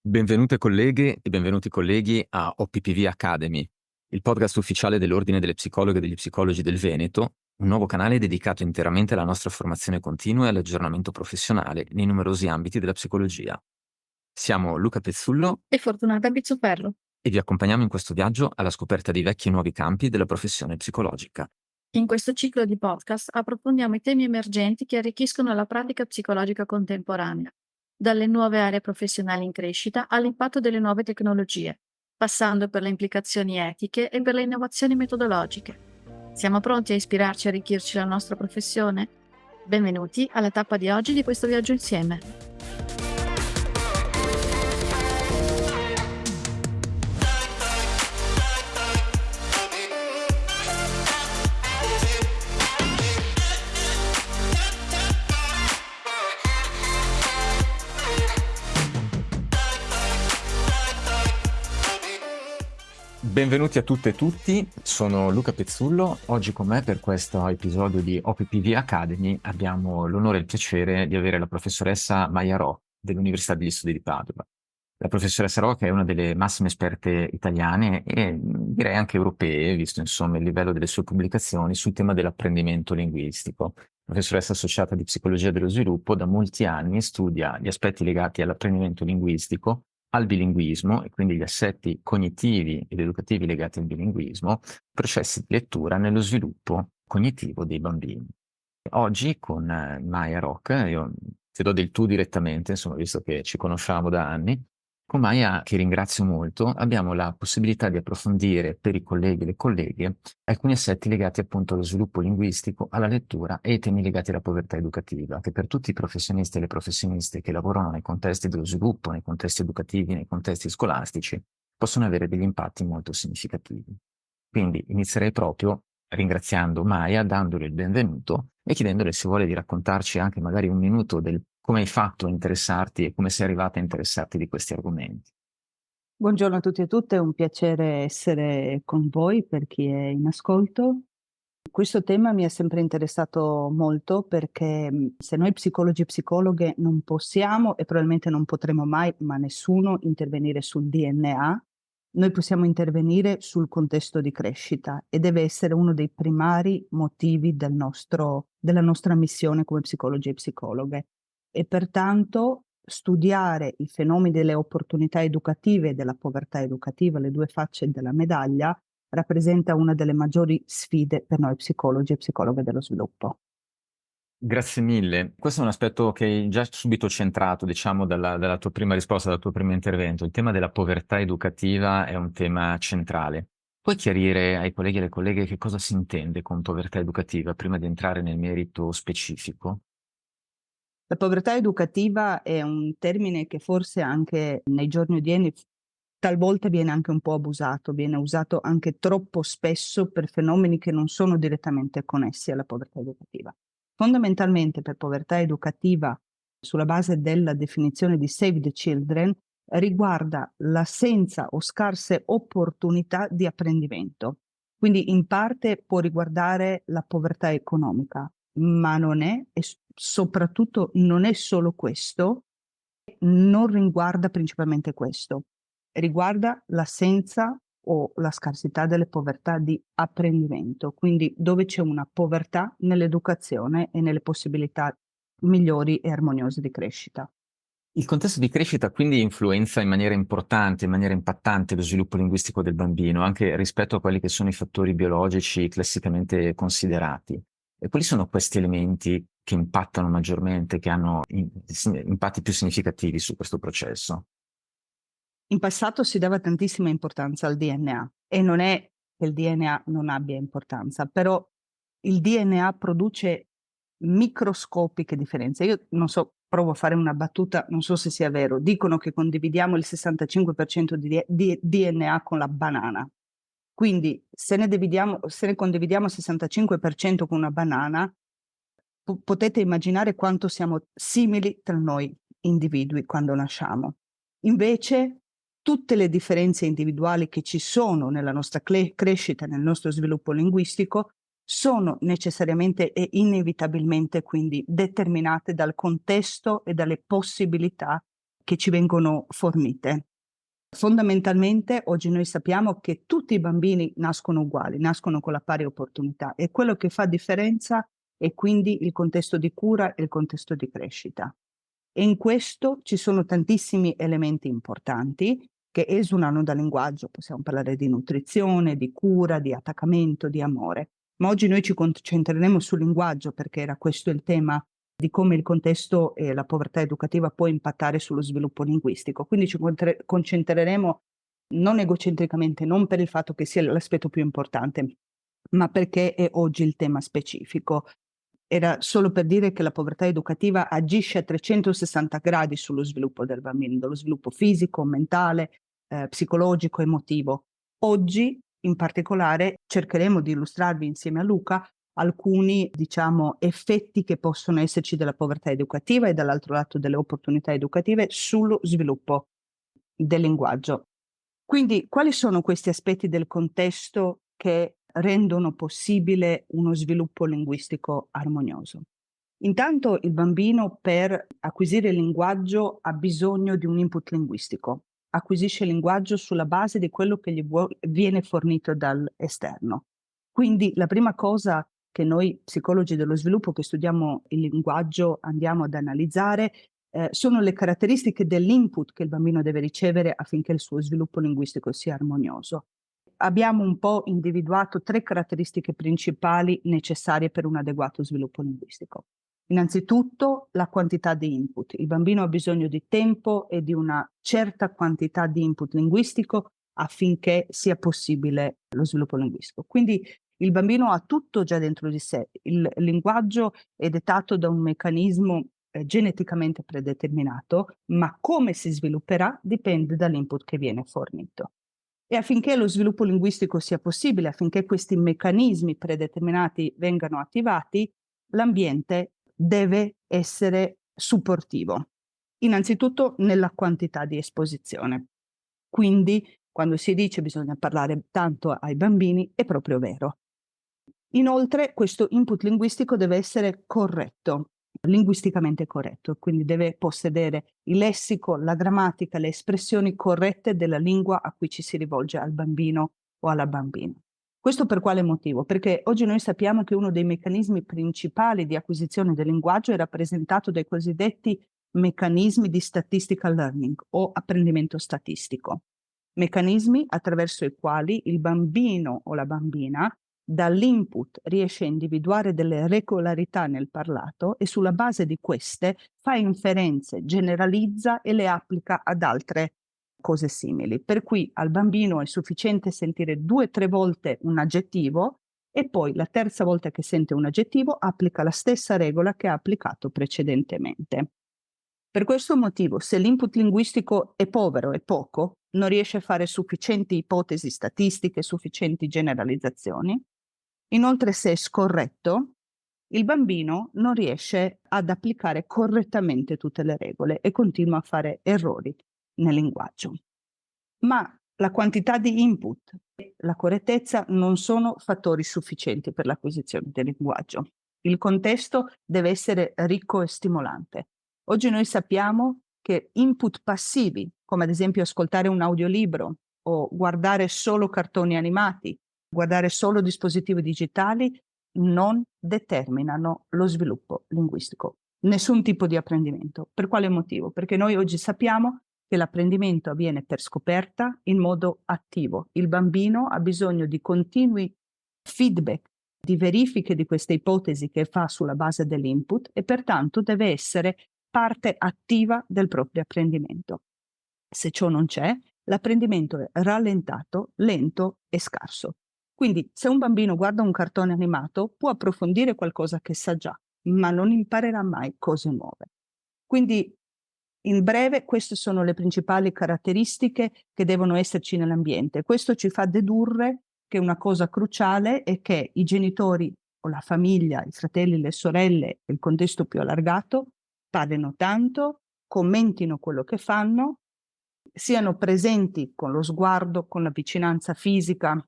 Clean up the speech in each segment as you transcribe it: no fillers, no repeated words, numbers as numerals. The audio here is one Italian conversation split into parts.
Benvenute colleghe e benvenuti colleghi a OPPV Academy, il podcast ufficiale dell'Ordine delle Psicologhe e degli Psicologi del Veneto, un nuovo canale dedicato interamente alla nostra formazione continua e all'aggiornamento professionale nei numerosi ambiti della psicologia. Siamo Luca Pezzullo E Fortunata Bizzoferro. e vi accompagniamo in questo viaggio alla scoperta di vecchi e nuovi campi della professione psicologica. In questo ciclo di podcast approfondiamo i temi emergenti che arricchiscono la pratica psicologica contemporanea, dalle nuove aree professionali in crescita all'impatto delle nuove tecnologie, passando per le implicazioni etiche e per le innovazioni metodologiche. Siamo pronti a ispirarci e arricchirci la nostra professione? Benvenuti alla tappa di oggi di questo viaggio insieme. Benvenuti a tutte e tutti, sono Luca Pezzullo. Oggi con me per questo episodio di OPPV Academy abbiamo l'onore e il piacere di avere la professoressa Maia Ro dell'Università degli Studi di Padova. La professoressa Ro che è una delle massime esperte italiane e direi anche europee, visto insomma il livello delle sue pubblicazioni sul tema dell'apprendimento linguistico. Professoressa associata di psicologia dello sviluppo, da molti anni studia gli aspetti legati all'apprendimento linguistico, al bilinguismo e quindi gli assetti cognitivi ed educativi legati al bilinguismo, processi di lettura nello sviluppo cognitivo dei bambini. Oggi con Maya Rock, io ti do del tu direttamente, insomma, visto che ci conosciamo da anni, con Maya, che ringrazio molto, abbiamo la possibilità di approfondire per i colleghi e le colleghe alcuni assetti legati appunto allo sviluppo linguistico, alla lettura e ai temi legati alla povertà educativa, che per tutti i professionisti e le professioniste che lavorano nei contesti dello sviluppo, nei contesti educativi, nei contesti scolastici, possono avere degli impatti molto significativi. Quindi inizierei proprio ringraziando Maya, dandole il benvenuto e chiedendole se vuole di raccontarci anche magari un minuto del come hai fatto a interessarti e come sei arrivata a interessarti di questi argomenti. Buongiorno a tutti e tutte, è un piacere essere con voi per chi è in ascolto. Questo tema mi ha sempre interessato molto perché se noi psicologi e psicologhe non possiamo e probabilmente non potremo mai, ma nessuno, intervenire sul DNA, noi possiamo intervenire sul contesto di crescita e deve essere uno dei primari motivi della nostra missione come psicologi e psicologhe. E pertanto studiare i fenomeni delle opportunità educative e della povertà educativa, le due facce della medaglia, rappresenta una delle maggiori sfide per noi psicologi e psicologhe dello sviluppo. Grazie mille. Questo è un aspetto che hai già subito centrato, diciamo, dalla tua prima risposta, dal tuo primo intervento. Il tema della povertà educativa è un tema centrale. Puoi chiarire ai colleghi e alle colleghe che cosa si intende con povertà educativa prima di entrare nel merito specifico? La povertà educativa è un termine che forse anche nei giorni odierni talvolta viene anche un po' abusato, viene usato anche troppo spesso per fenomeni che non sono direttamente connessi alla povertà educativa. Fondamentalmente per povertà educativa, sulla base della definizione di Save the Children, riguarda l'assenza o scarse opportunità di apprendimento. Quindi in parte può riguardare la povertà economica, ma non è, e soprattutto non è solo questo, non riguarda principalmente questo, riguarda l'assenza o la scarsità delle povertà di apprendimento, quindi dove c'è una povertà nell'educazione e nelle possibilità migliori e armoniose di crescita. Il contesto di crescita quindi influenza in maniera importante, in maniera impattante lo sviluppo linguistico del bambino, anche rispetto a quelli che sono i fattori biologici classicamente considerati. E quali sono questi elementi che impattano maggiormente, che hanno impatti più significativi su questo processo? In passato si dava tantissima importanza al DNA e non è che il DNA non abbia importanza, però il DNA produce microscopiche differenze. Io non so, provo a fare una battuta, non so se sia vero. Dicono che condividiamo il 65% di DNA con la banana. Quindi se ne condividiamo il 65% con una banana, potete immaginare quanto siamo simili tra noi individui quando nasciamo. Invece, tutte le differenze individuali che ci sono nella nostra crescita, nel nostro sviluppo linguistico, sono necessariamente e inevitabilmente quindi determinate dal contesto e dalle possibilità che ci vengono fornite. Fondamentalmente oggi noi sappiamo che tutti i bambini nascono uguali, nascono con la pari opportunità e quello che fa differenza è quindi il contesto di cura e il contesto di crescita. E in questo ci sono tantissimi elementi importanti che esulano dal linguaggio. Possiamo parlare di nutrizione, di cura, di attaccamento, di amore. Ma oggi noi ci concentreremo sul linguaggio perché era questo il tema di come il contesto e la povertà educativa può impattare sullo sviluppo linguistico. Quindi ci concentreremo non egocentricamente, non per il fatto che sia l'aspetto più importante, ma perché è oggi il tema specifico. Era solo per dire che la povertà educativa agisce a 360 gradi sullo sviluppo del bambino, dello sviluppo fisico, mentale, psicologico, emotivo. Oggi, in particolare, cercheremo di illustrarvi insieme a Luca alcuni, diciamo, effetti che possono esserci della povertà educativa e dall'altro lato delle opportunità educative sullo sviluppo del linguaggio. Quindi, quali sono questi aspetti del contesto che rendono possibile uno sviluppo linguistico armonioso? Intanto il bambino per acquisire il linguaggio ha bisogno di un input linguistico, acquisisce il linguaggio sulla base di quello che viene fornito dall'esterno. Quindi la prima cosa che noi psicologi dello sviluppo che studiamo il linguaggio andiamo ad analizzare sono le caratteristiche dell'input che il bambino deve ricevere affinché il suo sviluppo linguistico sia armonioso. Abbiamo un po' individuato 3 caratteristiche principali necessarie per un adeguato sviluppo linguistico. Innanzitutto la quantità di input. Il bambino ha bisogno di tempo e di una certa quantità di input linguistico affinché sia possibile lo sviluppo linguistico. Quindi il bambino ha tutto già dentro di sé. Il linguaggio è dettato da un meccanismo geneticamente predeterminato, ma come si svilupperà dipende dall'input che viene fornito. E affinché lo sviluppo linguistico sia possibile, affinché questi meccanismi predeterminati vengano attivati, l'ambiente deve essere supportivo, innanzitutto nella quantità di esposizione. Quindi, quando si dice bisogna parlare tanto ai bambini, è proprio vero. Inoltre, questo input linguistico deve essere corretto, linguisticamente corretto, quindi deve possedere il lessico, la grammatica, le espressioni corrette della lingua a cui ci si rivolge al bambino o alla bambina. Questo per quale motivo? Perché oggi noi sappiamo che uno dei meccanismi principali di acquisizione del linguaggio è rappresentato dai cosiddetti meccanismi di statistical learning o apprendimento statistico. Meccanismi attraverso i quali il bambino o la bambina dall'input riesce a individuare delle regolarità nel parlato e sulla base di queste fa inferenze, generalizza e le applica ad altre cose simili. Per cui al bambino è sufficiente sentire 2 o 3 volte un aggettivo e poi la terza volta che sente un aggettivo applica la stessa regola che ha applicato precedentemente. Per questo motivo, se l'input linguistico è povero e poco, non riesce a fare sufficienti ipotesi statistiche, sufficienti generalizzazioni. Inoltre, se è scorretto, il bambino non riesce ad applicare correttamente tutte le regole e continua a fare errori nel linguaggio. Ma la quantità di input e la correttezza non sono fattori sufficienti per l'acquisizione del linguaggio. Il contesto deve essere ricco e stimolante. Oggi noi sappiamo che input passivi, come ad esempio ascoltare un audiolibro o guardare solo cartoni animati, guardare solo dispositivi digitali, non determinano lo sviluppo linguistico. Nessun tipo di apprendimento. Per quale motivo? Perché noi oggi sappiamo che l'apprendimento avviene per scoperta in modo attivo. Il bambino ha bisogno di continui feedback, di verifiche di queste ipotesi che fa sulla base dell'input e pertanto deve essere parte attiva del proprio apprendimento. Se ciò non c'è, l'apprendimento è rallentato, lento e scarso. Quindi se un bambino guarda un cartone animato può approfondire qualcosa che sa già, ma non imparerà mai cose nuove. Quindi in breve, queste sono le principali caratteristiche che devono esserci nell'ambiente. Questo ci fa dedurre che una cosa cruciale è che i genitori o la famiglia, i fratelli, le sorelle e il contesto più allargato parlino tanto, commentino quello che fanno, siano presenti con lo sguardo, con la vicinanza fisica,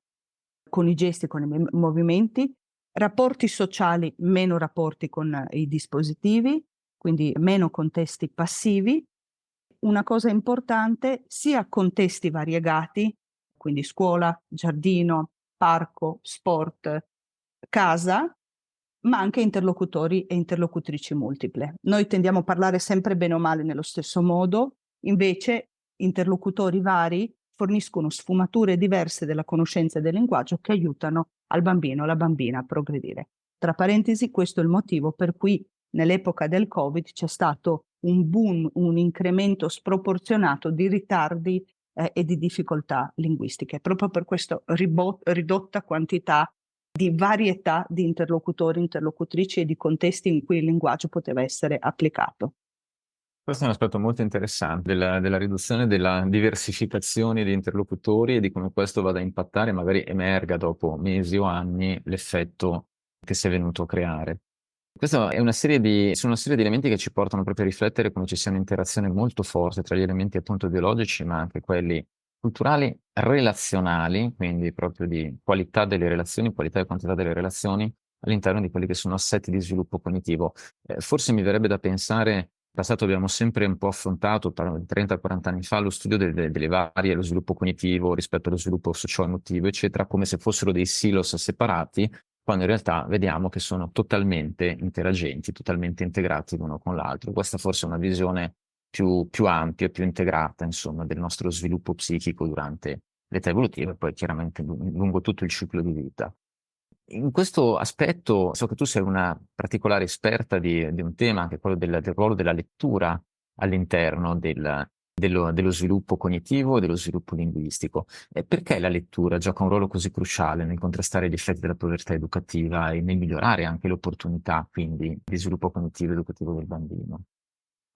con i gesti, con i movimenti, rapporti sociali, meno rapporti con i dispositivi, quindi meno contesti passivi, una cosa importante, sia contesti variegati, quindi scuola, giardino, parco, sport, casa, ma anche interlocutori e interlocutrici multiple. Noi tendiamo a parlare sempre bene o male nello stesso modo, invece interlocutori vari forniscono sfumature diverse della conoscenza e del linguaggio che aiutano al bambino o alla bambina a progredire. Tra parentesi, questo è il motivo per cui nell'epoca del Covid c'è stato un boom, un incremento sproporzionato di ritardi e di difficoltà linguistiche, proprio per questa ridotta quantità di varietà di interlocutori, interlocutrici e di contesti in cui il linguaggio poteva essere applicato. Questo è un aspetto molto interessante della riduzione della diversificazione di interlocutori e di come questo vada a impattare, magari emerga dopo mesi o anni l'effetto che si è venuto a creare. Questa è sono una serie di elementi che ci portano proprio a riflettere come ci sia un'interazione molto forte tra gli elementi appunto biologici, ma anche quelli culturali, relazionali, quindi proprio di qualità delle relazioni, qualità e quantità delle relazioni all'interno di quelli che sono assetti di sviluppo cognitivo. Forse mi verrebbe da pensare, in passato abbiamo sempre un po' affrontato, 30-40 anni fa, lo studio delle varie, lo sviluppo cognitivo rispetto allo sviluppo socio-emotivo, eccetera, come se fossero dei silos separati, quando in realtà vediamo che sono totalmente interagenti, totalmente integrati l'uno con l'altro. Questa forse è una visione più ampia, più integrata, insomma, del nostro sviluppo psichico durante l'età evolutiva e poi chiaramente lungo tutto il ciclo di vita. In questo aspetto, so che tu sei una particolare esperta di un tema, anche quello del ruolo della lettura all'interno dello sviluppo cognitivo e dello sviluppo linguistico. E perché la lettura gioca un ruolo così cruciale nel contrastare gli effetti della povertà educativa e nel migliorare anche le opportunità, quindi, di sviluppo cognitivo e educativo del bambino?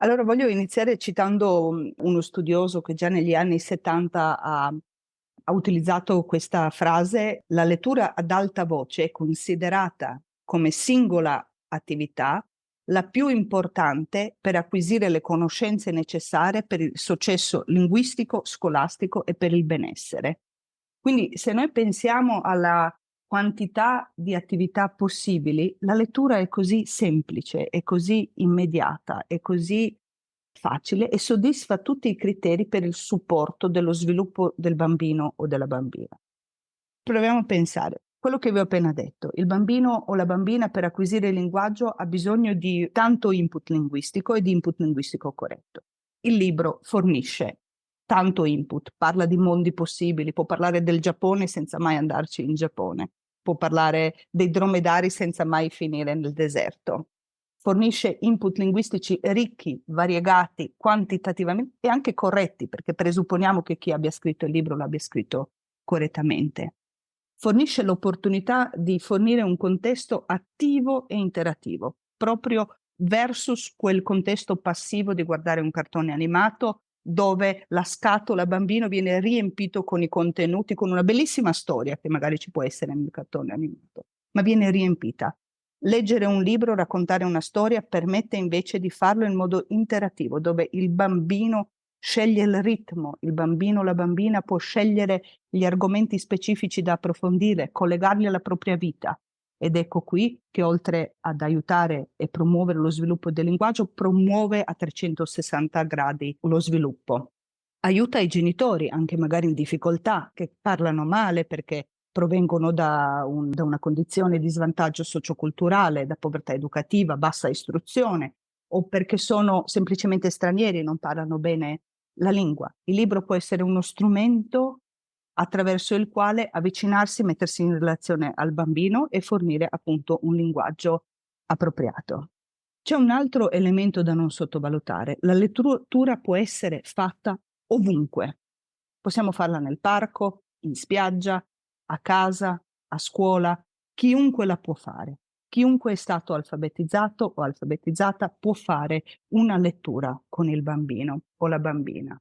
Allora voglio iniziare citando uno studioso che già negli anni 70 ha utilizzato questa frase: la lettura ad alta voce è considerata come singola attività la più importante per acquisire le conoscenze necessarie per il successo linguistico, scolastico e per il benessere. Quindi se noi pensiamo alla quantità di attività possibili, la lettura è così semplice, è così immediata, è così facile e soddisfa tutti i criteri per il supporto dello sviluppo del bambino o della bambina. Proviamo a pensare, quello che vi ho appena detto, il bambino o la bambina per acquisire il linguaggio ha bisogno di tanto input linguistico e di input linguistico corretto. Il libro fornisce tanto input, parla di mondi possibili, può parlare del Giappone senza mai andarci in Giappone, può parlare dei dromedari senza mai finire nel deserto. Fornisce input linguistici ricchi, variegati, quantitativamente e anche corretti, perché presupponiamo che chi abbia scritto il libro l'abbia scritto correttamente. Fornisce l'opportunità di fornire un contesto attivo e interattivo, proprio versus quel contesto passivo di guardare un cartone animato dove la scatola bambino viene riempito con i contenuti, con una bellissima storia che magari ci può essere nel cartone animato, ma viene riempita. Leggere un libro, raccontare una storia permette invece di farlo in modo interattivo, dove il bambino sceglie il ritmo, il bambino o la bambina può scegliere gli argomenti specifici da approfondire, collegarli alla propria vita. Ed ecco qui che oltre ad aiutare e promuovere lo sviluppo del linguaggio, promuove a 360 gradi lo sviluppo. Aiuta i genitori, anche magari in difficoltà, che parlano male perché provengono da una condizione di svantaggio socioculturale, da povertà educativa, bassa istruzione, o perché sono semplicemente stranieri e non parlano bene la lingua. Il libro può essere uno strumento attraverso il quale avvicinarsi, mettersi in relazione al bambino e fornire appunto un linguaggio appropriato. C'è un altro elemento da non sottovalutare. La lettura può essere fatta ovunque. Possiamo farla nel parco, in spiaggia, a casa, a scuola, chiunque la può fare. Chiunque è stato alfabetizzato o alfabetizzata può fare una lettura con il bambino o la bambina.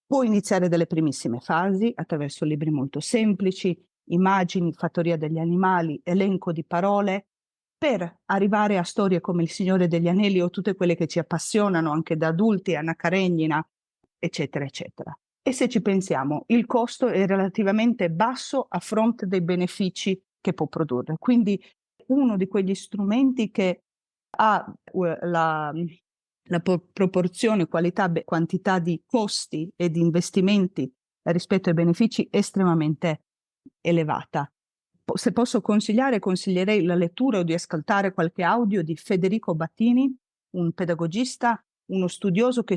Può iniziare dalle primissime fasi attraverso libri molto semplici, immagini, fattoria degli animali, elenco di parole, per arrivare a storie come Il Signore degli Anelli o tutte quelle che ci appassionano anche da adulti, Anna Karenina, eccetera, eccetera. E se ci pensiamo, il costo è relativamente basso a fronte dei benefici che può produrre. Quindi uno di quegli strumenti che ha la proporzione quantità di costi e di investimenti rispetto ai benefici è estremamente elevata. Se posso consigliare, consiglierei la lettura o di ascoltare qualche audio di Federico Battini, un pedagogista, uno studioso che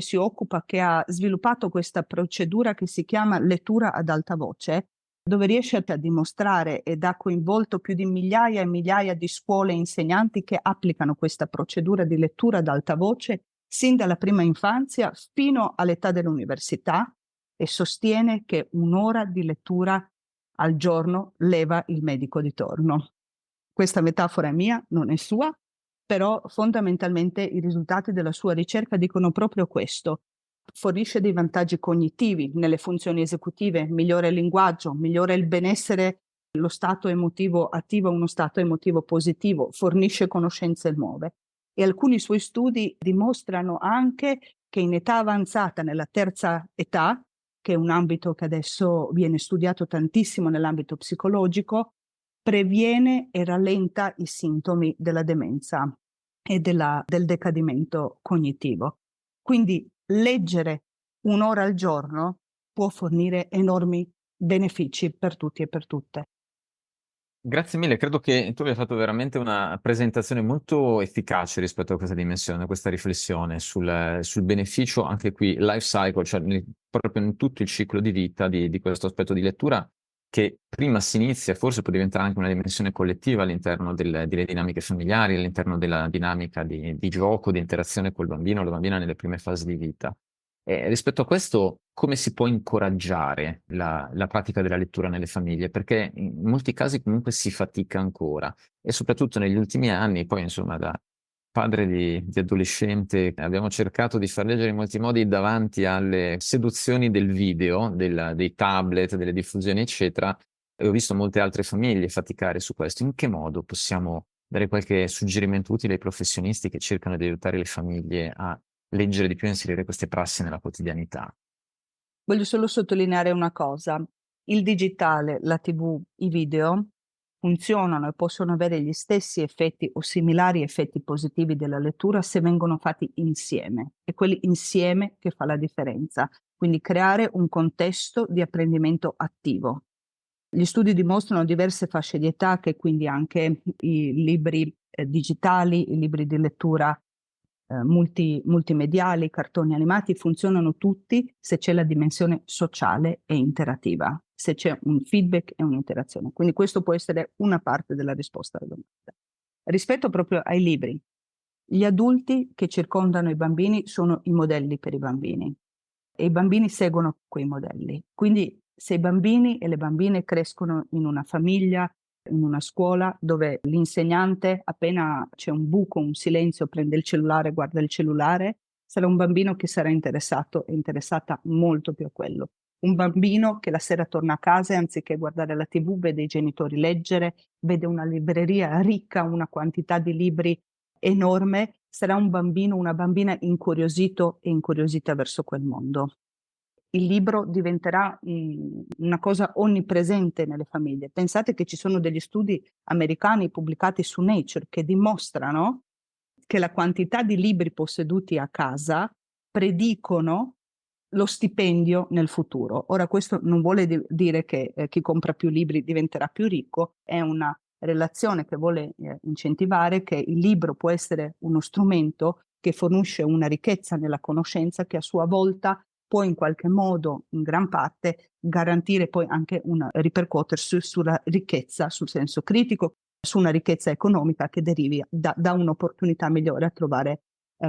ha sviluppato questa procedura che si chiama lettura ad alta voce, dove riesce a dimostrare ed ha coinvolto più di migliaia e migliaia di scuole e insegnanti che applicano questa procedura di lettura ad alta voce sin dalla prima infanzia fino all'età dell'università, e sostiene che un'ora di lettura al giorno leva il medico di torno. Questa metafora è mia, non è sua, però fondamentalmente i risultati della sua ricerca dicono proprio questo. Fornisce dei vantaggi cognitivi nelle funzioni esecutive, migliora il linguaggio, migliora il benessere, lo stato emotivo attivo, uno stato emotivo positivo, fornisce conoscenze nuove. E alcuni suoi studi dimostrano anche che in età avanzata, nella terza età, che è un ambito che adesso viene studiato tantissimo nell'ambito psicologico, previene e rallenta i sintomi della demenza e del decadimento cognitivo. Quindi leggere un'ora al giorno può fornire enormi benefici per tutti e per tutte. Grazie mille, credo che tu abbia fatto veramente una presentazione molto efficace rispetto a questa dimensione, questa riflessione sul beneficio, anche qui life cycle, cioè proprio in tutto il ciclo di vita di questo aspetto di lettura, che prima si inizia, forse può diventare anche una dimensione collettiva all'interno delle dinamiche familiari, all'interno della dinamica di gioco, di interazione col bambino o la bambina nelle prime fasi di vita. Rispetto a questo, come si può incoraggiare la pratica della lettura nelle famiglie? Perché in molti casi comunque si fatica ancora, e soprattutto negli ultimi anni, poi insomma da padre di adolescente abbiamo cercato di far leggere in molti modi davanti alle seduzioni del video, dei tablet, delle diffusioni, eccetera, e ho visto molte altre famiglie faticare su questo. In che modo possiamo dare qualche suggerimento utile ai professionisti che cercano di aiutare le famiglie a leggere di più e inserire queste prassi nella quotidianità? Voglio solo sottolineare una cosa. Il digitale, la TV, i video funzionano e possono avere gli stessi effetti o similari effetti positivi della lettura se vengono fatti insieme. È quelli insieme che fa la differenza. Quindi creare un contesto di apprendimento attivo. Gli studi dimostrano diverse fasce di età, che quindi anche i libri digitali, i libri di lettura multimediali, cartoni animati, funzionano tutti se c'è la dimensione sociale e interattiva, se c'è un feedback e un'interazione. Quindi questo può essere una parte della risposta alla domanda. Rispetto proprio ai libri, gli adulti che circondano i bambini sono i modelli per i bambini e i bambini seguono quei modelli. Quindi se i bambini e le bambine crescono in una famiglia, in una scuola dove l'insegnante, appena c'è un buco, un silenzio, prende il cellulare, guarda il cellulare, sarà un bambino che sarà interessato e interessata molto più a quello. Un bambino che la sera torna a casa e anziché guardare la TV vede i genitori leggere, vede una libreria ricca, una quantità di libri enorme, sarà un bambino, una bambina incuriosito e incuriosita verso quel mondo. Il libro diventerà una cosa onnipresente nelle famiglie. Pensate che ci sono degli studi americani pubblicati su Nature che dimostrano che la quantità di libri posseduti a casa predicono lo stipendio nel futuro. Ora, questo non vuole dire che chi compra più libri diventerà più ricco, è una relazione che vuole incentivare che il libro può essere uno strumento che fornisce una ricchezza nella conoscenza che a sua volta può in qualche modo, in gran parte, garantire poi anche un ripercuotersi sulla ricchezza, sul senso critico, su una ricchezza economica che derivi da un'opportunità migliore a trovare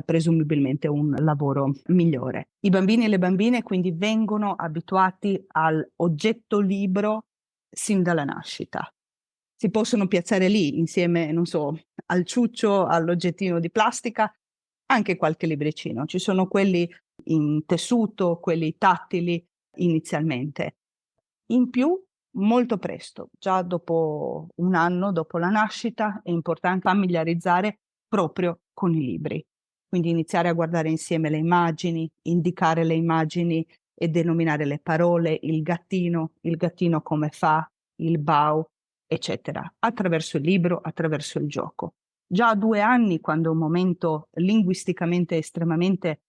presumibilmente un lavoro migliore. I bambini e le bambine quindi vengono abituati all'oggetto libro sin dalla nascita. Si possono piazzare lì insieme, non so, al ciuccio, all'oggettino di plastica, anche qualche libricino. Ci sono quelli in tessuto, quelli tattili inizialmente. In più, molto presto, già dopo un anno, dopo la nascita, è importante familiarizzare proprio con i libri. Quindi iniziare a guardare insieme le immagini, indicare le immagini e denominare le parole, il gattino come fa, il bau, eccetera, attraverso il libro, attraverso il gioco. Già a 2 anni, quando è un momento linguisticamente estremamente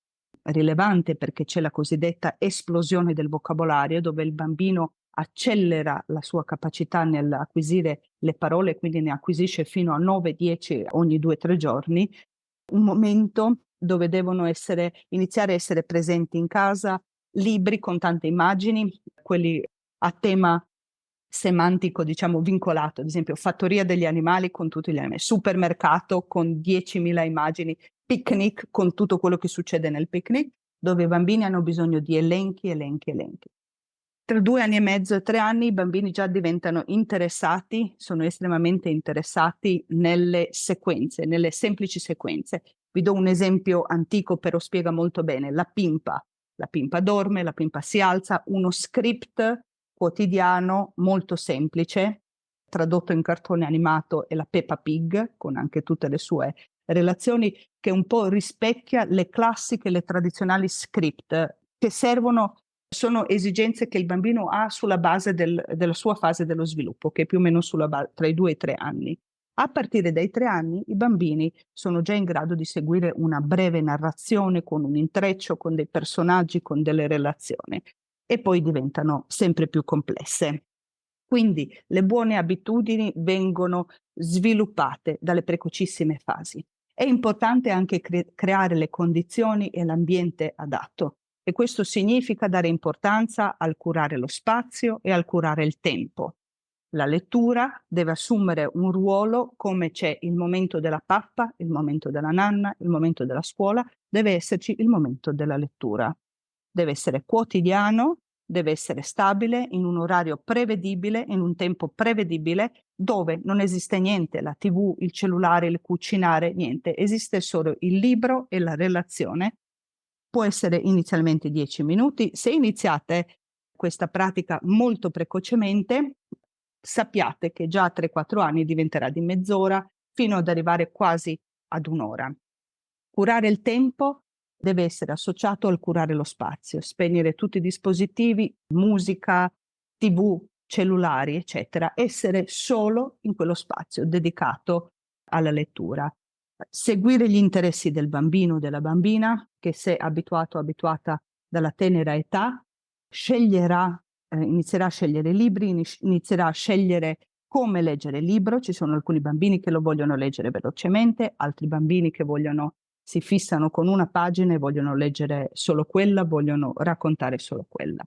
rilevante, perché c'è la cosiddetta esplosione del vocabolario, dove il bambino accelera la sua capacità nell'acquisire le parole, quindi ne acquisisce fino a 9-10 ogni 2-3 giorni, un momento dove devono iniziare a essere presenti in casa libri con tante immagini, quelli a tema semantico, diciamo, vincolato, ad esempio fattoria degli animali con tutti gli animali, supermercato con 10.000 immagini, picnic con tutto quello che succede nel picnic, dove i bambini hanno bisogno di elenchi, elenchi, elenchi. Tra 2 anni e mezzo e 3 anni i bambini già diventano interessati, sono estremamente interessati nelle sequenze, nelle semplici sequenze. Vi do un esempio antico, però spiega molto bene. La pimpa. La pimpa dorme, la pimpa si alza, uno script quotidiano molto semplice, tradotto in cartone animato, è la Peppa Pig, con anche tutte le sue relazioni, che un po' rispecchia le classiche, le tradizionali script, che sono esigenze che il bambino ha sulla base della sua fase dello sviluppo, che è più o meno tra i 2 e i 3 anni. A partire dai 3 anni i bambini sono già in grado di seguire una breve narrazione con un intreccio, con dei personaggi, con delle relazioni, e poi diventano sempre più complesse. Quindi le buone abitudini vengono sviluppate dalle precocissime fasi. È importante anche creare le condizioni e l'ambiente adatto. E questo significa dare importanza al curare lo spazio e al curare il tempo. La lettura deve assumere un ruolo come c'è il momento della pappa, il momento della nanna, il momento della scuola, deve esserci il momento della lettura. Deve essere quotidiano, deve essere stabile, in un orario prevedibile, in un tempo prevedibile, dove non esiste niente, la TV, il cellulare, il cucinare, niente. Esiste solo il libro e la relazione. Può essere inizialmente 10 minuti. Se iniziate questa pratica molto precocemente, sappiate che già a 3-4 anni diventerà di mezz'ora fino ad arrivare quasi ad un'ora. Curare il tempo deve essere associato al curare lo spazio, spegnere tutti i dispositivi, musica, TV, cellulari, eccetera, essere solo in quello spazio dedicato alla lettura. Seguire gli interessi del bambino o della bambina, che se abituato o abituata dalla tenera età, inizierà a scegliere libri, inizierà a scegliere come leggere il libro. Ci sono alcuni bambini che lo vogliono leggere velocemente, altri bambini che si fissano con una pagina e vogliono leggere solo quella, vogliono raccontare solo quella.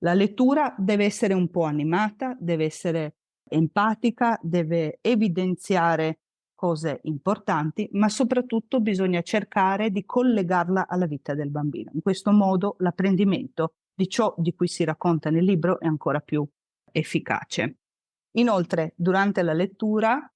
La lettura deve essere un po' animata, deve essere empatica, deve evidenziare cose importanti, ma soprattutto bisogna cercare di collegarla alla vita del bambino. In questo modo l'apprendimento di ciò di cui si racconta nel libro è ancora più efficace. Inoltre, durante la lettura,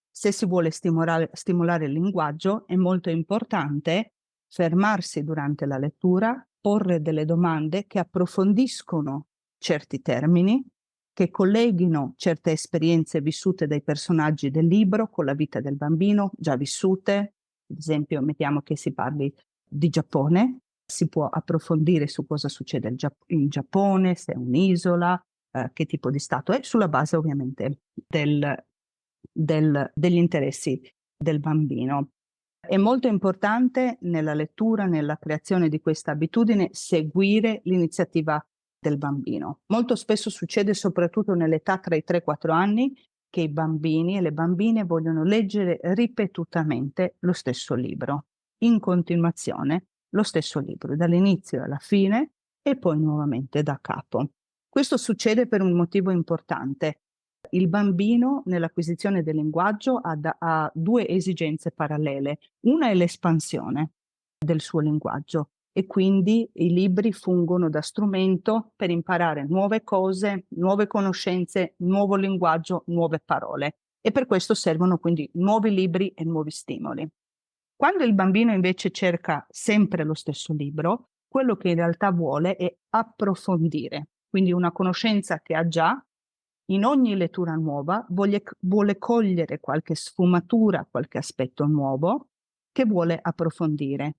se si vuole stimolare il linguaggio, è molto importante fermarsi durante la lettura, porre delle domande che approfondiscono certi termini, che colleghino certe esperienze vissute dai personaggi del libro con la vita del bambino, già vissute. Ad esempio, mettiamo che si parli di Giappone, si può approfondire su cosa succede in Giappone, se è un'isola, che tipo di stato è, sulla base ovviamente degli interessi del bambino. È molto importante nella lettura, nella creazione di questa abitudine, seguire l'iniziativa del bambino. Molto spesso succede, soprattutto nell'età tra i 3 e i 4 anni, che i bambini e le bambine vogliono leggere ripetutamente lo stesso libro, in continuazione lo stesso libro, dall'inizio alla fine e poi nuovamente da capo. Questo succede per un motivo importante. Il bambino nell'acquisizione del linguaggio ha 2 esigenze parallele. Una è l'espansione del suo linguaggio e quindi i libri fungono da strumento per imparare nuove cose, nuove conoscenze, nuovo linguaggio, nuove parole, e per questo servono quindi nuovi libri e nuovi stimoli. Quando il bambino invece cerca sempre lo stesso libro, quello che in realtà vuole è approfondire, quindi una conoscenza che ha già. In ogni lettura nuova vuole cogliere qualche sfumatura, qualche aspetto nuovo che vuole approfondire.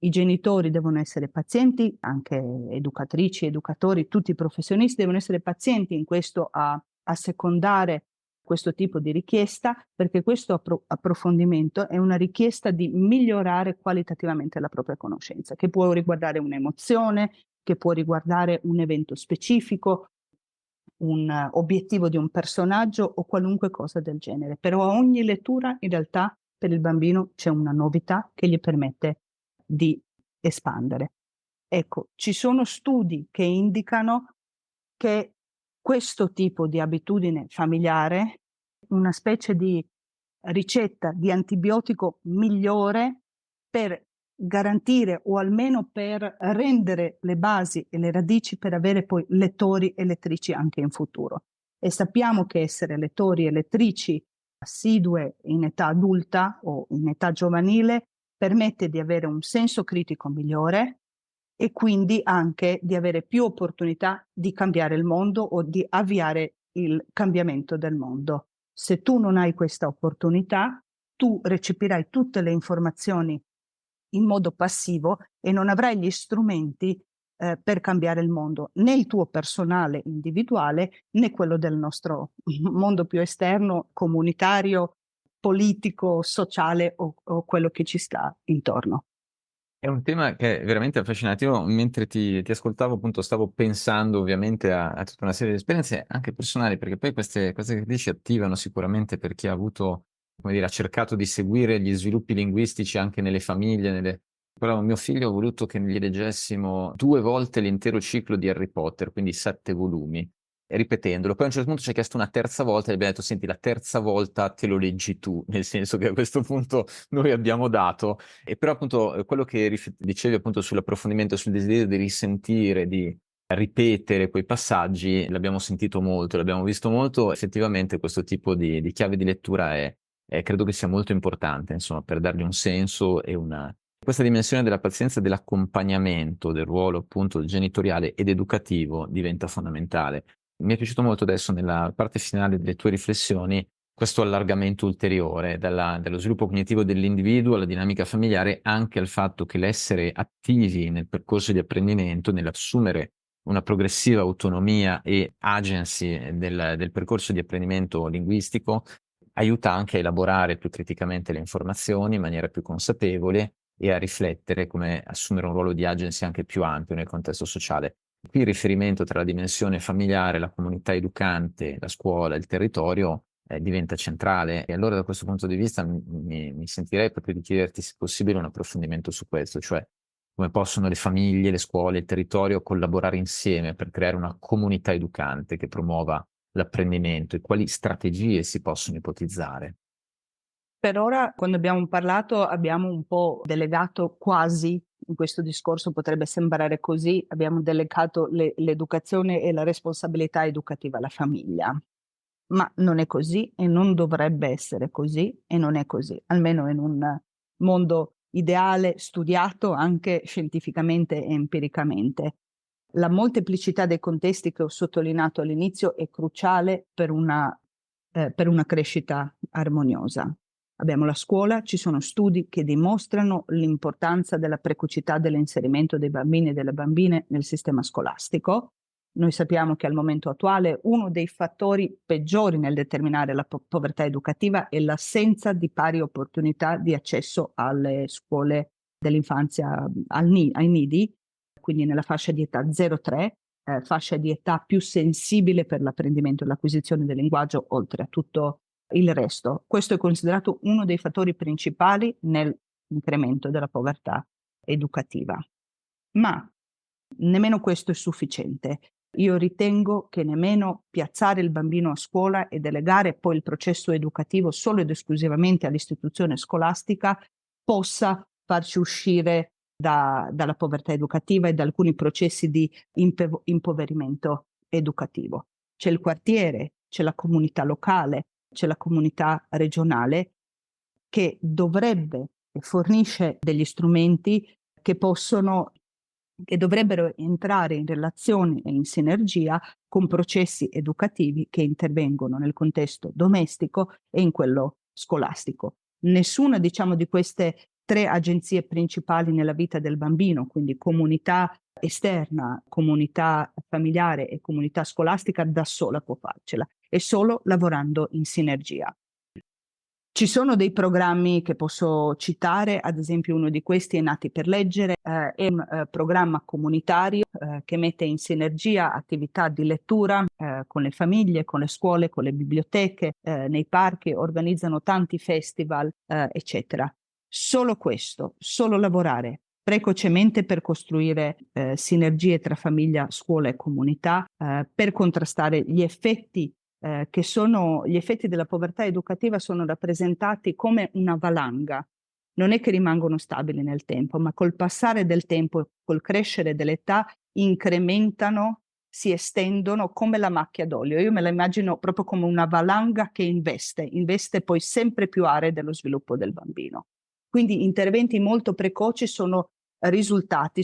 I genitori devono essere pazienti, anche educatrici, educatori, tutti i professionisti devono essere pazienti in questo a secondare questo tipo di richiesta, perché questo approfondimento è una richiesta di migliorare qualitativamente la propria conoscenza, che può riguardare un'emozione, che può riguardare un evento specifico, un obiettivo di un personaggio o qualunque cosa del genere. Però a ogni lettura in realtà per il bambino c'è una novità che gli permette di espandere. Ecco, ci sono studi che indicano che questo tipo di abitudine familiare, una specie di ricetta di antibiotico migliore per garantire o almeno per rendere le basi e le radici per avere poi lettori e lettrici anche in futuro. E sappiamo che essere lettori e lettrici assidue in età adulta o in età giovanile permette di avere un senso critico migliore e quindi anche di avere più opportunità di cambiare il mondo o di avviare il cambiamento del mondo. Se tu non hai questa opportunità, tu recepirai tutte le informazioni in modo passivo e non avrai gli strumenti per cambiare il mondo, né il tuo personale individuale, né quello del nostro mondo più esterno, comunitario, politico, sociale o quello che ci sta intorno. È un tema che è veramente affascinante. Io mentre ti ascoltavo, appunto, stavo pensando ovviamente a tutta una serie di esperienze anche personali, perché poi queste cose che dici attivano sicuramente per chi ha avuto, come dire, ha cercato di seguire gli sviluppi linguistici anche nelle famiglie, Però mio figlio ha voluto che gli leggessimo 2 volte l'intero ciclo di Harry Potter, quindi 7 volumi, e ripetendolo. Poi a un certo punto ci ha chiesto una terza volta e abbiamo detto: senti, la terza volta te lo leggi tu, nel senso che a questo punto noi abbiamo dato. E però appunto quello che dicevi appunto sull'approfondimento, sul desiderio di risentire, di ripetere quei passaggi, l'abbiamo sentito molto, l'abbiamo visto molto. Effettivamente questo tipo di chiave di lettura credo che sia molto importante, insomma, per dargli un senso e questa dimensione della pazienza e dell'accompagnamento del ruolo appunto genitoriale ed educativo diventa fondamentale. Mi è piaciuto molto adesso nella parte finale delle tue riflessioni questo allargamento ulteriore dallo sviluppo cognitivo dell'individuo alla dinamica familiare, anche al fatto che l'essere attivi nel percorso di apprendimento, nell'assumere una progressiva autonomia e agency del percorso di apprendimento linguistico, aiuta anche a elaborare più criticamente le informazioni in maniera più consapevole e a riflettere come assumere un ruolo di agency anche più ampio nel contesto sociale. Qui il riferimento tra la dimensione familiare, la comunità educante, la scuola, il territorio diventa centrale. E allora da questo punto di vista mi sentirei proprio di chiederti se è possibile un approfondimento su questo, cioè come possono le famiglie, le scuole, il territorio collaborare insieme per creare una comunità educante che promuova l'apprendimento e quali strategie si possono ipotizzare. Per ora, quando abbiamo parlato, abbiamo un po' delegato quasi, in questo discorso potrebbe sembrare così, abbiamo delegato l'educazione e la responsabilità educativa alla famiglia. Ma non è così e non dovrebbe essere così e non è così, almeno in un mondo ideale, studiato anche scientificamente e empiricamente. La molteplicità dei contesti che ho sottolineato all'inizio è cruciale per una crescita armoniosa. Abbiamo la scuola, ci sono studi che dimostrano l'importanza della precocità dell'inserimento dei bambini e delle bambine nel sistema scolastico. Noi sappiamo che al momento attuale uno dei fattori peggiori nel determinare la povertà educativa è l'assenza di pari opportunità di accesso alle scuole dell'infanzia, ai nidi, quindi nella fascia di età 0-3, fascia di età più sensibile per l'apprendimento e l'acquisizione del linguaggio, oltre a tutto il resto. Questo è considerato uno dei fattori principali nell'incremento della povertà educativa. Ma nemmeno questo è sufficiente. Io ritengo che nemmeno piazzare il bambino a scuola e delegare poi il processo educativo solo ed esclusivamente all'istituzione scolastica possa farci uscire dalla povertà educativa e da alcuni processi di impoverimento educativo. C'è il quartiere, c'è la comunità locale, c'è la comunità regionale che dovrebbe e fornisce degli strumenti che dovrebbero entrare in relazione e in sinergia con processi educativi che intervengono nel contesto domestico e in quello scolastico. Nessuna, diciamo, di queste 3 agenzie principali nella vita del bambino, quindi comunità esterna, comunità familiare e comunità scolastica da sola può farcela, e solo lavorando in sinergia. Ci sono dei programmi che posso citare, ad esempio uno di questi è Nati per Leggere, è un programma comunitario che mette in sinergia attività di lettura con le famiglie, con le scuole, con le biblioteche, nei parchi, organizzano tanti festival, eccetera. Solo questo, solo lavorare precocemente per costruire sinergie tra famiglia, scuola e comunità, per contrastare gli effetti che sono gli effetti della povertà educativa, sono rappresentati come una valanga. Non è che rimangono stabili nel tempo, ma col passare del tempo, col crescere dell'età, incrementano, si estendono come la macchia d'olio. Io me la immagino proprio come una valanga che investe poi sempre più aree dello sviluppo del bambino. Quindi interventi molto precoci sono risultati,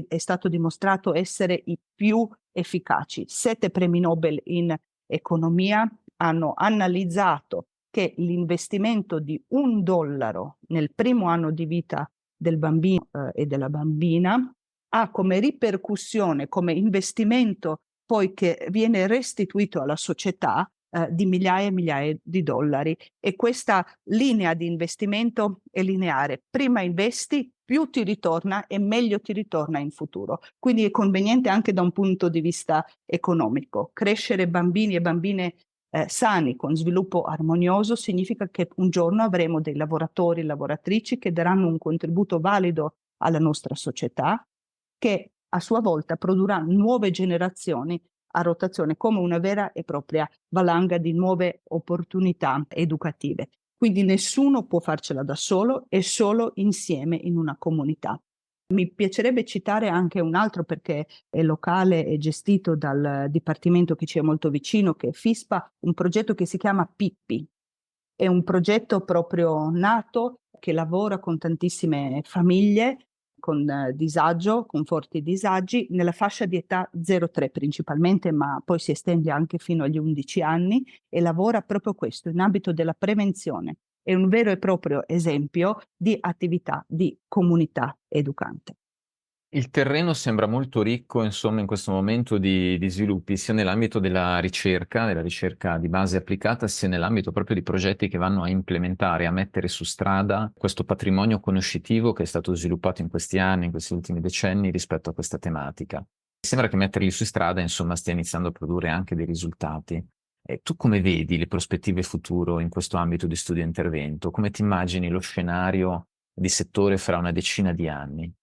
è stato dimostrato essere i più efficaci. 7 premi Nobel in economia hanno analizzato che l'investimento di $1 nel primo anno di vita del bambino e della bambina ha come ripercussione, come investimento poi che viene restituito alla società di migliaia e migliaia di dollari. E questa linea di investimento è lineare. Prima investi, più ti ritorna e meglio ti ritorna in futuro. Quindi è conveniente anche da un punto di vista economico. Crescere bambini e bambine sani, con sviluppo armonioso, significa che un giorno avremo dei lavoratori e lavoratrici che daranno un contributo valido alla nostra società, che a sua volta produrrà nuove generazioni a rotazione come una vera e propria valanga di nuove opportunità educative. Quindi nessuno può farcela da solo, e solo insieme in una comunità. Mi piacerebbe citare anche un altro, perché è locale e gestito dal dipartimento che ci è molto vicino, che è FISPA, un progetto che si chiama Pippi. È un progetto proprio nato che lavora con tantissime famiglie con disagio, con forti disagi, nella fascia di età 0-3 principalmente, ma poi si estende anche fino agli 11 anni, e lavora proprio questo, in ambito della prevenzione. È un vero e proprio esempio di attività di comunità educante. Il terreno sembra molto ricco, insomma, in questo momento di sviluppi, sia nell'ambito della ricerca di base applicata, sia nell'ambito proprio di progetti che vanno a implementare, a mettere su strada questo patrimonio conoscitivo che è stato sviluppato in questi anni, in questi ultimi decenni rispetto a questa tematica. Sembra che metterli su strada, insomma, stia iniziando a produrre anche dei risultati. Tu come vedi le prospettive futuro in questo ambito di studio e intervento? Come ti immagini lo scenario di settore fra una decina di anni?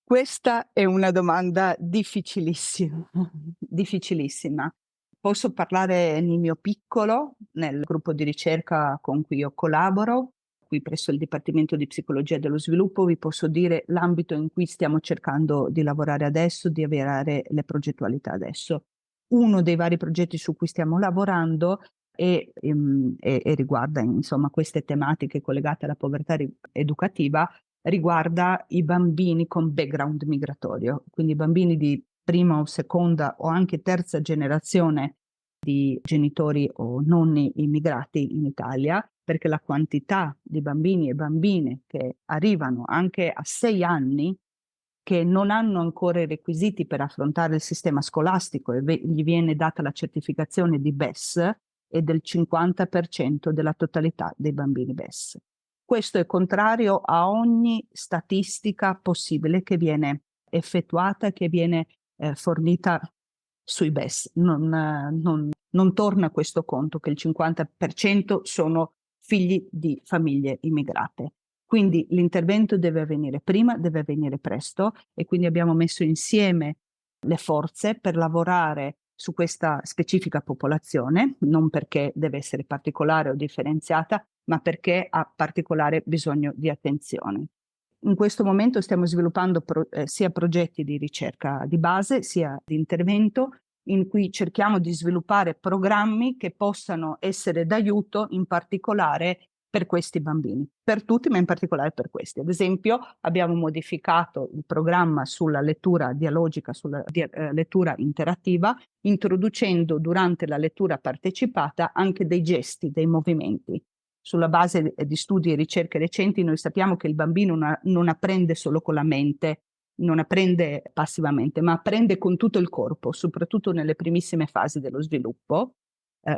Questa è una domanda difficilissima, difficilissima. Posso parlare nel mio piccolo, nel gruppo di ricerca con cui io collaboro, qui presso il Dipartimento di Psicologia dello Sviluppo. Vi posso dire l'ambito in cui stiamo cercando di lavorare adesso, di avviare le progettualità adesso. Uno dei vari progetti su cui stiamo lavorando e riguarda insomma queste tematiche collegate alla povertà educativa, riguarda i bambini con background migratorio, quindi i bambini di prima o seconda o anche terza generazione di genitori o nonni immigrati in Italia, perché la quantità di bambini e bambine che arrivano anche a 6 anni, che non hanno ancora i requisiti per affrontare il sistema scolastico e gli viene data la certificazione di BES, è del 50% della totalità dei bambini BES. Questo è contrario a ogni statistica possibile che viene effettuata, che viene fornita sui BES. Non torna questo conto che il 50% sono figli di famiglie immigrate. Quindi l'intervento deve avvenire prima, deve avvenire presto, e quindi abbiamo messo insieme le forze per lavorare su questa specifica popolazione, non perché deve essere particolare o differenziata, ma perché ha particolare bisogno di attenzione. In questo momento stiamo sviluppando sia progetti di ricerca di base, sia di intervento, in cui cerchiamo di sviluppare programmi che possano essere d'aiuto in particolare per questi bambini, per tutti, ma in particolare per questi. Ad esempio, abbiamo modificato il programma sulla lettura dialogica, sulla lettura interattiva, introducendo durante la lettura partecipata anche dei gesti, dei movimenti. Sulla base di studi e ricerche recenti, noi sappiamo che il bambino non apprende solo con la mente, non apprende passivamente, ma apprende con tutto il corpo, soprattutto nelle primissime fasi dello sviluppo.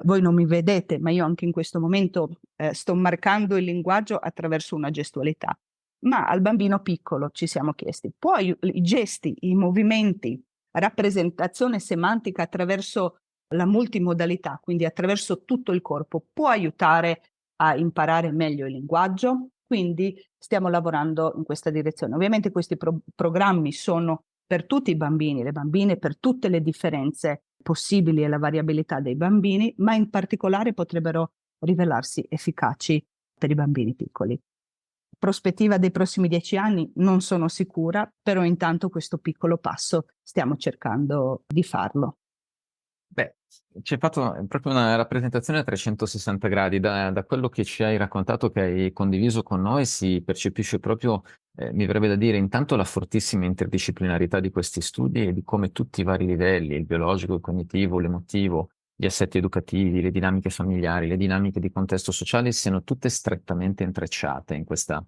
Voi non mi vedete, ma io anche in questo momento sto marcando il linguaggio attraverso una gestualità. Ma al bambino piccolo ci siamo chiesti, i gesti, i movimenti, rappresentazione semantica attraverso la multimodalità, quindi attraverso tutto il corpo, può aiutare a imparare meglio il linguaggio? Quindi stiamo lavorando in questa direzione. Ovviamente questi programmi sono per tutti i bambini, le bambine, per tutte le differenze possibili e la variabilità dei bambini, ma in particolare potrebbero rivelarsi efficaci per i bambini piccoli. Prospettiva dei prossimi 10 anni non sono sicura, però intanto questo piccolo passo stiamo cercando di farlo. Beh, ci hai fatto proprio una rappresentazione a 360 gradi. Da quello che ci hai raccontato, che hai condiviso con noi, si percepisce proprio, mi verrebbe da dire, intanto la fortissima interdisciplinarità di questi studi e di come tutti i vari livelli, il biologico, il cognitivo, l'emotivo, gli assetti educativi, le dinamiche familiari, le dinamiche di contesto sociale siano tutte strettamente intrecciate in questa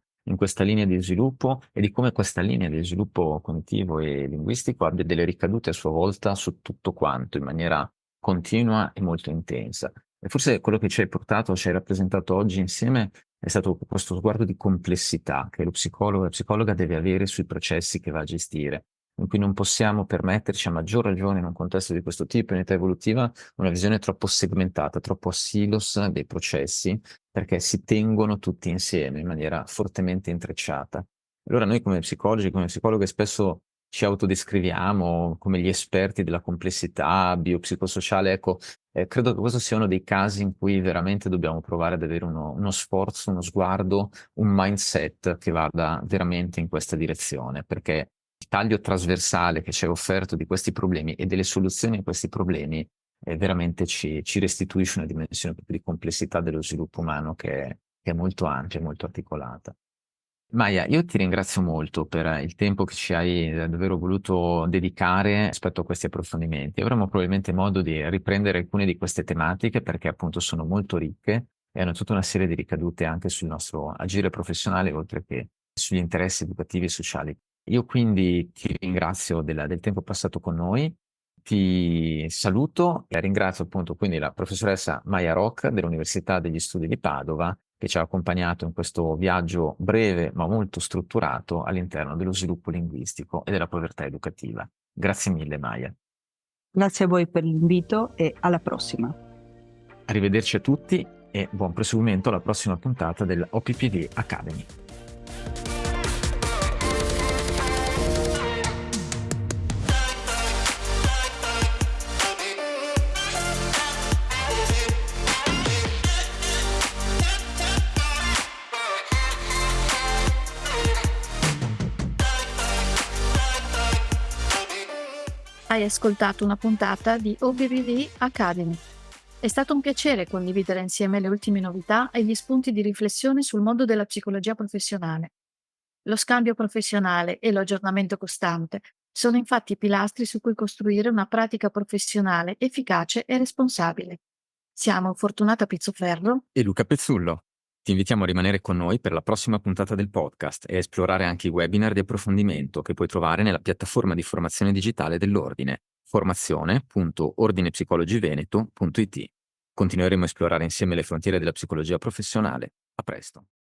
linea di sviluppo e di come questa linea di sviluppo cognitivo e linguistico abbia delle ricadute a sua volta su tutto quanto in maniera continua e molto intensa. E forse quello che ci hai portato, ci hai rappresentato oggi insieme è stato questo sguardo di complessità che lo psicologo e la psicologa deve avere sui processi che va a gestire, in cui non possiamo permetterci, a maggior ragione in un contesto di questo tipo, in età evolutiva, una visione troppo segmentata, troppo a silos dei processi, perché si tengono tutti insieme in maniera fortemente intrecciata. Allora noi come psicologi, come psicologhe spesso ci autodescriviamo come gli esperti della complessità biopsicosociale. Ecco, credo che questo sia uno dei casi in cui veramente dobbiamo provare ad avere uno sforzo, uno sguardo, un mindset che vada veramente in questa direzione, perché il taglio trasversale che ci è offerto di questi problemi e delle soluzioni a questi problemi veramente ci restituisce una dimensione proprio di complessità dello sviluppo umano che è molto ampia e molto articolata. Maia, io ti ringrazio molto per il tempo che ci hai davvero voluto dedicare rispetto a questi approfondimenti. Avremo probabilmente modo di riprendere alcune di queste tematiche perché appunto sono molto ricche e hanno tutta una serie di ricadute anche sul nostro agire professionale, oltre che sugli interessi educativi e sociali. Io quindi ti ringrazio del tempo passato con noi, ti saluto e ringrazio appunto quindi la professoressa Maia Rock dell'Università degli Studi di Padova che ci ha accompagnato in questo viaggio breve ma molto strutturato all'interno dello sviluppo linguistico e della povertà educativa. Grazie mille, Maia. Grazie a voi per l'invito e alla prossima. Arrivederci a tutti e buon proseguimento alla prossima puntata del OPPV Academy. Hai ascoltato una puntata di OBBV Academy. È stato un piacere condividere insieme le ultime novità e gli spunti di riflessione sul mondo della psicologia professionale. Lo scambio professionale e l'aggiornamento costante sono infatti i pilastri su cui costruire una pratica professionale efficace e responsabile. Siamo Fortunata Pizzoferro E Luca Pezzullo. Ti invitiamo a rimanere con noi per la prossima puntata del podcast e a esplorare anche i webinar di approfondimento che puoi trovare nella piattaforma di formazione digitale dell'Ordine, formazione.ordinepsicologiveneto.it. Continueremo a esplorare insieme le frontiere della psicologia professionale. A presto.